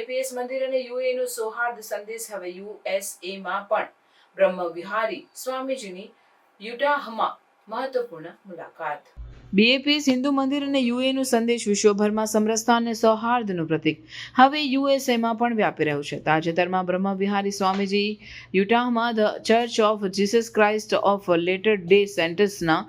BAPS મંદિર અને યુએઈનો સૌહાર્દ સંદેશ હવે યુએસએમાં પણ બ્રહ્મ વિહારી સ્વામીજીની યુટાહમાં મહત્વપૂર્ણ મુલાકાત. બીએપીએસ હિન્દુ મંદિર અને યુએઈનો સંદેશ વિશ્વભરમાં સમરસતા અને સૌહાર્દનું પ્રતીક હવે યુએસએમાં પણ વ્યાપી રહ્યું છે. તાજેતરમાં બ્રહ્મ વિહારી સ્વામીજી યુટાહમાં the church of Jesus Christ of latter day સેન્ટ્સના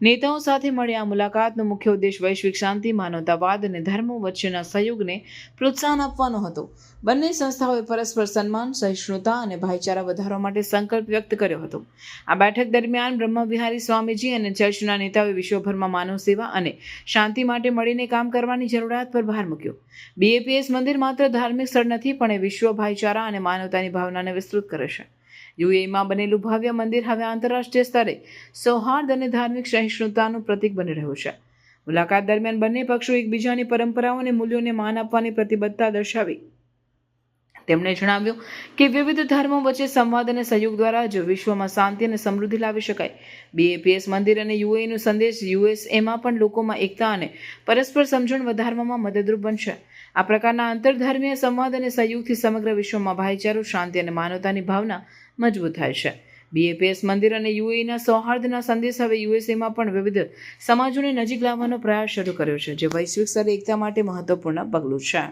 નેતાઓ સાથે મળ્યા. આ મુલાકાતનો મુખ્ય ઉદ્દેશ વૈશ્વિક શાંતિ, માનવતાવાદ અને ધર્મો વચ્ચેના સહયોગને પ્રોત્સાહન આપવાનો હતો. બંને સંસ્થાઓએ પરસ્પર સન્માન, સહિષ્ણુતા અને ભાઈચારા વધારવા માટે સંકલ્પ વ્યક્ત કર્યો હતો. આ બેઠક દરમિયાન બ્રહ્મ વિહારી સ્વામીજી અને ચર્ચના નેતાઓએ વિશ્વભરમાં માનવ સેવા અને શાંતિ માટે મળીને કામ કરવાની જરૂરિયાત પર ભાર મૂક્યો. બીએપીએસ મંદિર માત્ર ધાર્મિક સ્થળ નથી, પણ એ વિશ્વ ભાઈચારા અને માનવતાની ભાવનાને વિસ્તૃત કરે છે. યુએઈમાં બનેલું ભવ્ય મંદિર હવે આંતરરાષ્ટ્રીય સ્તરે સૌહાર્દ અને ધાર્મિક સહિષ્ણુતાનું પ્રતીક બની રહ્યું છે. મુલાકાત દરમિયાન બંને પક્ષો એકબીજાની પરંપરાઓ અને મૂલ્યોને માન આપવાની પ્રતિબદ્ધતા દર્શાવી. તેમણે જણાવ્યું કે વિવિધ ધર્મો વચ્ચે સંવાદ અને સહયોગ દ્વારા જ વિશ્વમાં શાંતિ અને સમૃદ્ધિ લાવી શકાય. બીએપીએસ મંદિર અને યુએઈનો સંદેશ યુએસએમાં પણ લોકોમાં એકતા અને પરસ્પર સમજણ વધારવામાં મદદરૂપ બનશે. આ પ્રકારના આંતરધર્મીય સંવાદ અને સહયોગથી સમગ્ર વિશ્વમાં ભાઈચારો, શાંતિ અને માનવતાની ભાવના મજબૂત થાય છે. બીએપીએસ મંદિર અને યુએઈના સૌહાર્દના સંદેશ હવે યુએસએમાં પણ વિવિધ સમાજોને નજીક લાવવાનો પ્રયાસ શરૂ કર્યો છે, જે વૈશ્વિક સ્તરે એકતા માટે મહત્વપૂર્ણ પગલું છે.